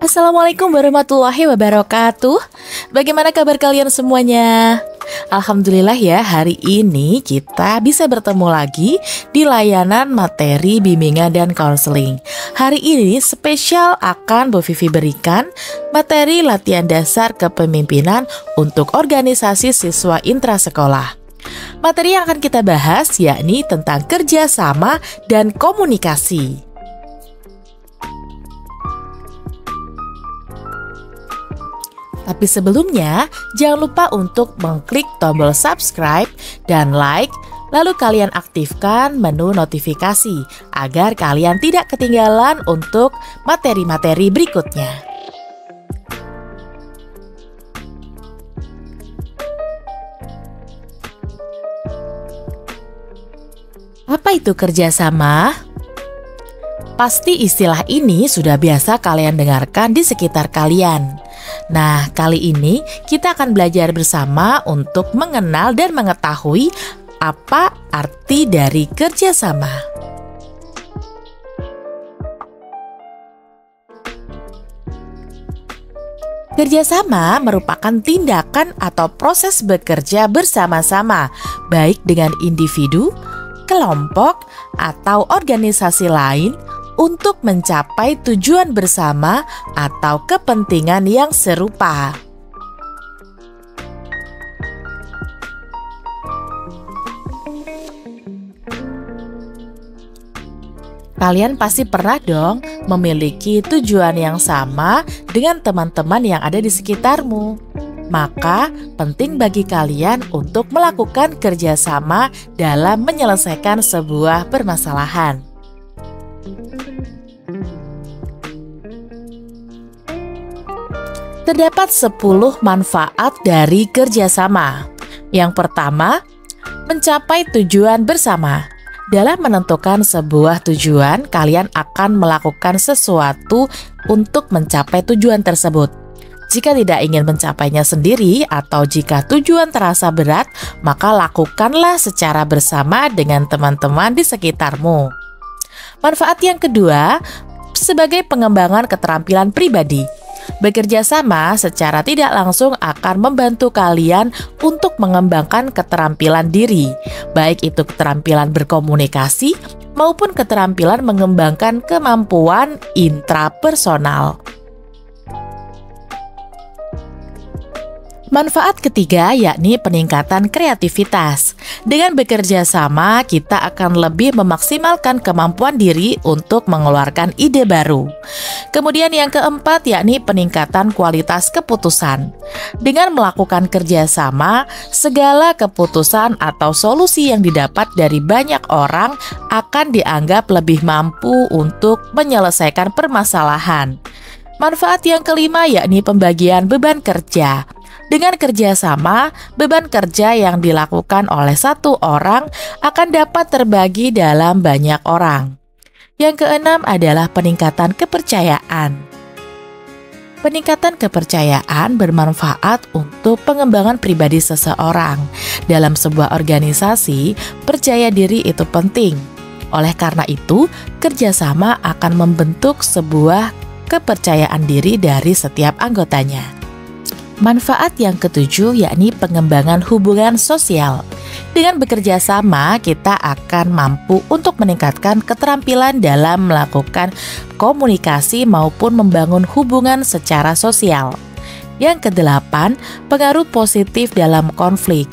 Assalamualaikum warahmatullahi wabarakatuh. Bagaimana kabar kalian semuanya? Alhamdulillah ya, hari ini kita bisa bertemu lagi di layanan materi bimbingan dan konseling. Hari ini spesial akan Bu Vivi berikan materi latihan dasar kepemimpinan untuk organisasi siswa intrasekolah. Materi yang akan kita bahas yakni tentang kerjasama dan komunikasi. Tapi sebelumnya, jangan lupa untuk mengklik tombol subscribe dan like, lalu kalian aktifkan menu notifikasi agar kalian tidak ketinggalan untuk materi-materi berikutnya. Apa itu kerjasama? Pasti istilah ini sudah biasa kalian dengarkan di sekitar kalian. Nah, kali ini kita akan belajar bersama untuk mengenal dan mengetahui apa arti dari kerjasama. Kerjasama merupakan tindakan atau proses bekerja bersama-sama, baik dengan individu, kelompok, atau organisasi lain untuk mencapai tujuan bersama atau kepentingan yang serupa. Kalian pasti pernah dong memiliki tujuan yang sama dengan teman-teman yang ada di sekitarmu. Maka penting bagi kalian untuk melakukan kerjasama dalam menyelesaikan sebuah permasalahan. Terdapat 10 manfaat dari kerjasama. Yang pertama, mencapai tujuan bersama. Dalam menentukan sebuah tujuan, kalian akan melakukan sesuatu untuk mencapai tujuan tersebut. Jika tidak ingin mencapainya sendiri atau jika tujuan terasa berat, maka lakukanlah secara bersama dengan teman-teman di sekitarmu. Manfaat yang kedua, sebagai pengembangan keterampilan pribadi. Bekerja sama secara tidak langsung akan membantu kalian untuk mengembangkan keterampilan diri, baik itu keterampilan berkomunikasi maupun keterampilan mengembangkan kemampuan intrapersonal. Manfaat ketiga yakni peningkatan kreativitas. Dengan bekerja sama, kita akan lebih memaksimalkan kemampuan diri untuk mengeluarkan ide baru. Kemudian yang keempat yakni peningkatan kualitas keputusan. Dengan melakukan kerjasama, segala keputusan atau solusi yang didapat dari banyak orang akan dianggap lebih mampu untuk menyelesaikan permasalahan. Manfaat yang kelima yakni pembagian beban kerja. Dengan kerjasama, beban kerja yang dilakukan oleh satu orang akan dapat terbagi dalam banyak orang. Yang keenam adalah peningkatan kepercayaan. Peningkatan kepercayaan bermanfaat untuk pengembangan pribadi seseorang. Dalam sebuah organisasi, percaya diri itu penting. Oleh karena itu, kerjasama akan membentuk sebuah kepercayaan diri dari setiap anggotanya. Manfaat yang ketujuh yakni pengembangan hubungan sosial. Dengan bekerja sama, kita akan mampu untuk meningkatkan keterampilan dalam melakukan komunikasi maupun membangun hubungan secara sosial. Yang kedelapan, pengaruh positif dalam konflik.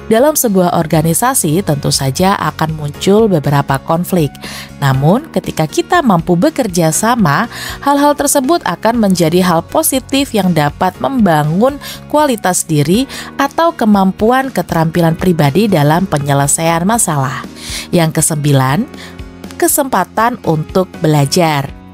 Dalam sebuah organisasi tentu saja akan muncul beberapa konflik. Namun ketika kita mampu bekerja sama, hal-hal tersebut akan menjadi hal positif yang dapat membangun kualitas diri atau kemampuan keterampilan pribadi dalam penyelesaian masalah. Yang kesembilan, kesempatan untuk belajar.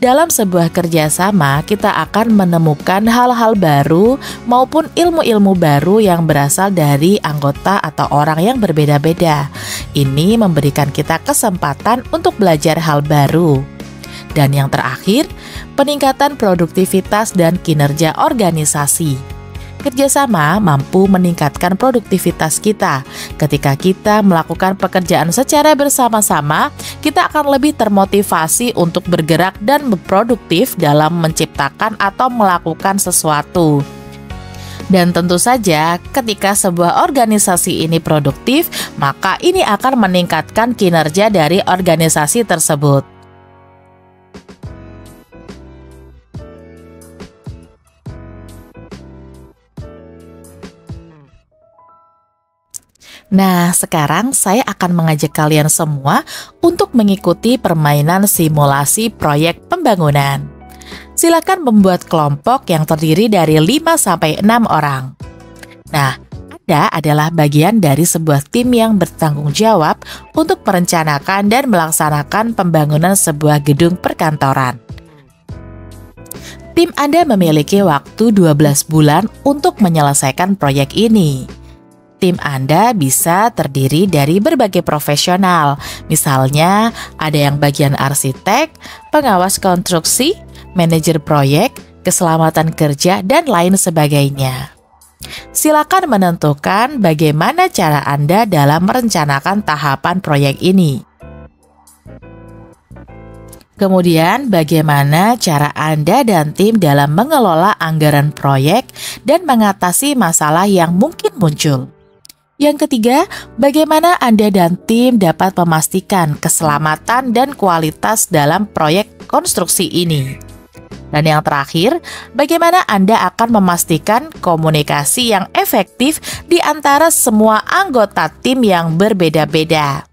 Dalam sebuah kerjasama, kita akan menemukan hal-hal baru maupun ilmu-ilmu baru yang berasal dari anggota atau orang yang berbeda-beda. Ini memberikan kita kesempatan untuk belajar hal baru. Dan yang terakhir, peningkatan produktivitas dan kinerja organisasi. Kerjasama mampu meningkatkan produktivitas kita. Ketika kita melakukan pekerjaan secara bersama-sama, kita akan lebih termotivasi untuk bergerak dan produktif dalam menciptakan atau melakukan sesuatu. Dan tentu saja, ketika sebuah organisasi ini produktif, maka ini akan meningkatkan kinerja dari organisasi tersebut. Nah, sekarang saya akan mengajak kalian semua untuk mengikuti permainan simulasi proyek pembangunan. Silakan membuat kelompok yang terdiri dari 5-6 orang. Nah, Anda adalah bagian dari sebuah tim yang bertanggung jawab untuk merencanakan dan melaksanakan pembangunan sebuah gedung perkantoran. Tim Anda memiliki waktu 12 bulan untuk menyelesaikan proyek ini. Tim Anda bisa terdiri dari berbagai profesional, misalnya ada yang bagian arsitek, pengawas konstruksi, manajer proyek, keselamatan kerja, dan lain sebagainya. Silakan menentukan bagaimana cara Anda dalam merencanakan tahapan proyek ini. Kemudian, bagaimana cara Anda dan tim dalam mengelola anggaran proyek dan mengatasi masalah yang mungkin muncul. Yang ketiga, bagaimana Anda dan tim dapat memastikan keselamatan dan kualitas dalam proyek konstruksi ini. Dan yang terakhir, bagaimana Anda akan memastikan komunikasi yang efektif di antara semua anggota tim yang berbeda-beda.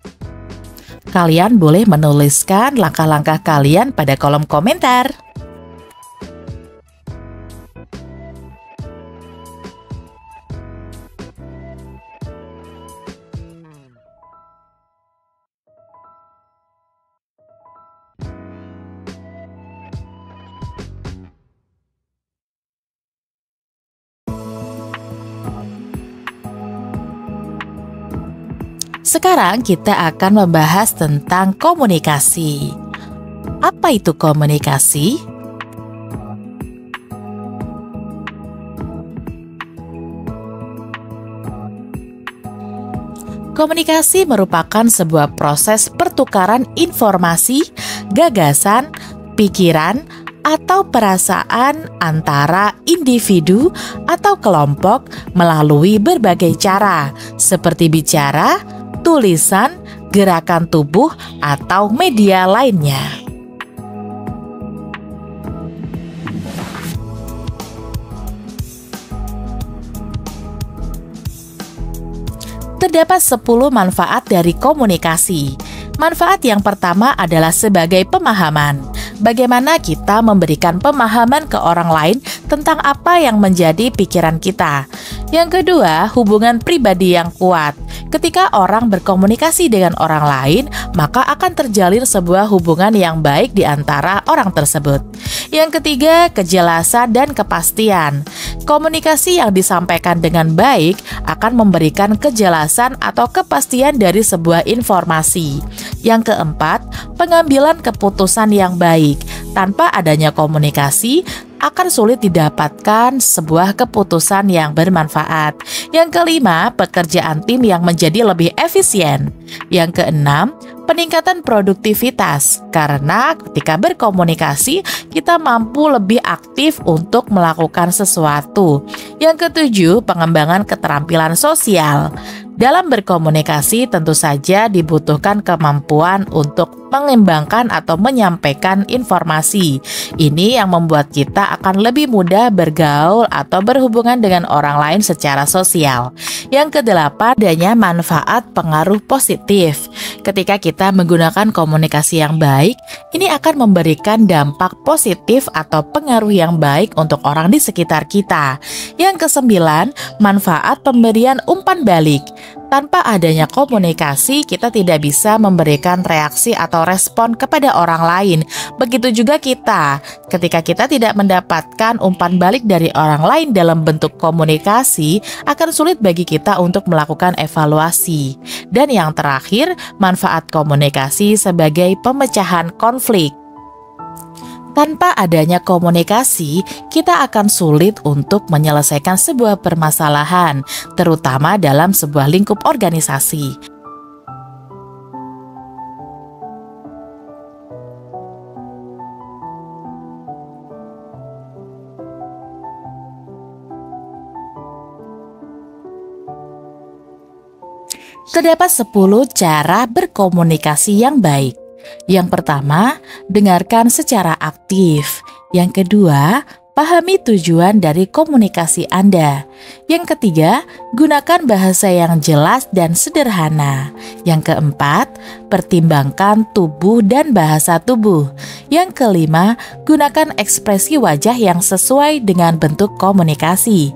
Kalian boleh menuliskan langkah-langkah kalian pada kolom komentar. Sekarang kita akan membahas tentang komunikasi. Apa itu komunikasi? Komunikasi merupakan sebuah proses pertukaran informasi, gagasan, pikiran, atau perasaan antara individu atau kelompok melalui berbagai cara, seperti bicara, tulisan, gerakan tubuh, atau media lainnya. Terdapat 10 manfaat dari komunikasi. Manfaat yang pertama adalah sebagai pemahaman. Bagaimana kita memberikan pemahaman ke orang lain tentang apa yang menjadi pikiran kita. Yang kedua, hubungan pribadi yang kuat. Ketika orang berkomunikasi dengan orang lain, maka akan terjalin sebuah hubungan yang baik di antara orang tersebut. Yang ketiga, kejelasan dan kepastian. Komunikasi yang disampaikan dengan baik akan memberikan kejelasan atau kepastian dari sebuah informasi. Yang keempat, pengambilan keputusan yang baik. Tanpa adanya komunikasi, akan sulit didapatkan sebuah keputusan yang bermanfaat. Yang kelima, pekerjaan tim yang menjadi lebih efisien. Yang keenam, peningkatan produktivitas. Karena ketika berkomunikasi, kita mampu lebih aktif untuk melakukan sesuatu. Yang ketujuh, pengembangan keterampilan sosial. Dalam berkomunikasi tentu saja dibutuhkan kemampuan untuk mengembangkan atau menyampaikan informasi. Ini yang membuat kita akan lebih mudah bergaul atau berhubungan dengan orang lain secara sosial. Yang kedelapan, adanya manfaat pengaruh positif. Ketika kita menggunakan komunikasi yang baik, ini akan memberikan dampak positif atau pengaruh yang baik untuk orang di sekitar kita. Yang kesembilan, manfaat pemberian umpan balik. Tanpa adanya komunikasi, kita tidak bisa memberikan reaksi atau respon kepada orang lain. Begitu juga kita, ketika kita tidak mendapatkan umpan balik dari orang lain dalam bentuk komunikasi, akan sulit bagi kita untuk melakukan evaluasi. Dan yang terakhir, manfaat komunikasi sebagai pemecahan konflik. Tanpa adanya komunikasi, kita akan sulit untuk menyelesaikan sebuah permasalahan, terutama dalam sebuah lingkup organisasi. Terdapat 10 cara berkomunikasi yang baik. Yang pertama, dengarkan secara aktif. Yang kedua, pahami tujuan dari komunikasi Anda. Yang ketiga, gunakan bahasa yang jelas dan sederhana. Yang keempat, pertimbangkan tubuh dan bahasa tubuh. Yang kelima, gunakan ekspresi wajah yang sesuai dengan bentuk komunikasi.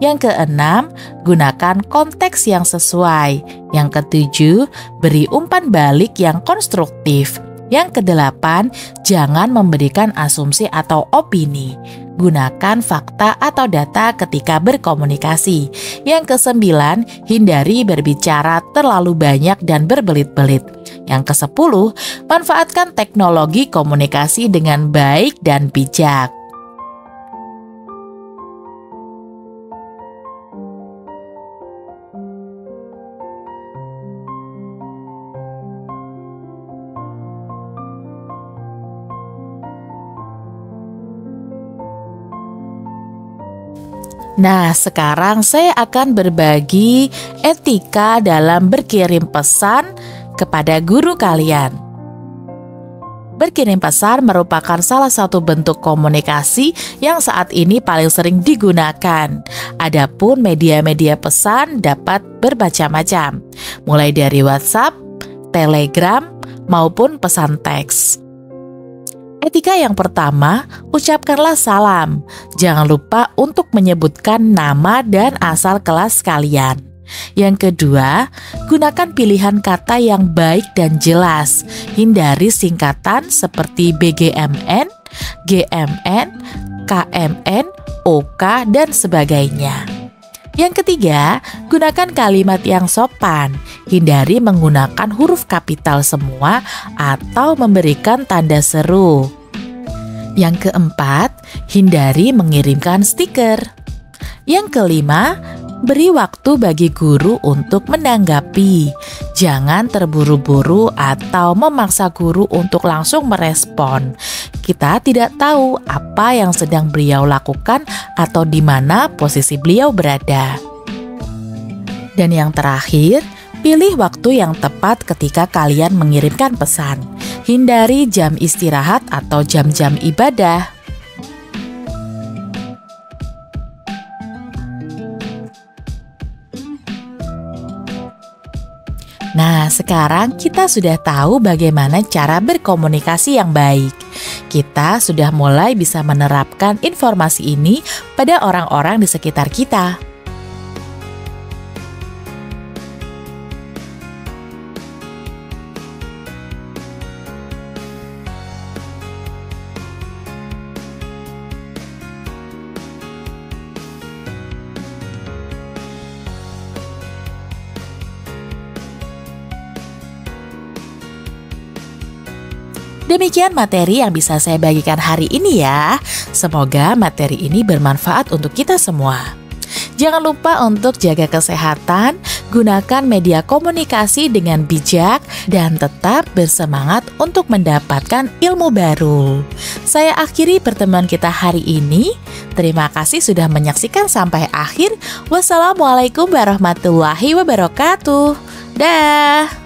Yang keenam, gunakan konteks yang sesuai. Yang ketujuh, beri umpan balik yang konstruktif. Yang kedelapan, jangan memberikan asumsi atau opini. Gunakan fakta atau data ketika berkomunikasi. Yang kesembilan, hindari berbicara terlalu banyak dan berbelit-belit. Yang kesepuluh, manfaatkan teknologi komunikasi dengan baik dan bijak. Nah, sekarang saya akan berbagi etika dalam berkirim pesan kepada guru kalian. Berkirim pesan merupakan salah satu bentuk komunikasi yang saat ini paling sering digunakan. Adapun media-media pesan dapat bermacam-macam, mulai dari WhatsApp, Telegram, maupun pesan teks. Etika yang pertama, ucapkanlah salam. Jangan lupa untuk menyebutkan nama dan asal kelas kalian. Yang kedua, gunakan pilihan kata yang baik dan jelas. Hindari singkatan seperti BGMN, GMN, KMN, OK, dan sebagainya. Yang ketiga, gunakan kalimat yang sopan. Hindari menggunakan huruf kapital semua atau memberikan tanda seru. Yang keempat, hindari mengirimkan stiker. Yang kelima, beri waktu bagi guru untuk menanggapi. Jangan terburu-buru atau memaksa guru untuk langsung merespon. Kita tidak tahu apa yang sedang beliau lakukan atau di mana posisi beliau berada. Dan yang terakhir, pilih waktu yang tepat ketika kalian mengirimkan pesan. Hindari jam istirahat atau jam-jam ibadah. Nah, sekarang kita sudah tahu bagaimana cara berkomunikasi yang baik. Kita sudah mulai bisa menerapkan informasi ini pada orang-orang di sekitar kita. Demikian materi yang bisa saya bagikan hari ini ya. Semoga materi ini bermanfaat untuk kita semua. Jangan lupa untuk jaga kesehatan, gunakan media komunikasi dengan bijak, dan tetap bersemangat untuk mendapatkan ilmu baru. Saya akhiri pertemuan kita hari ini. Terima kasih sudah menyaksikan sampai akhir. Wassalamualaikum warahmatullahi wabarakatuh. Dah.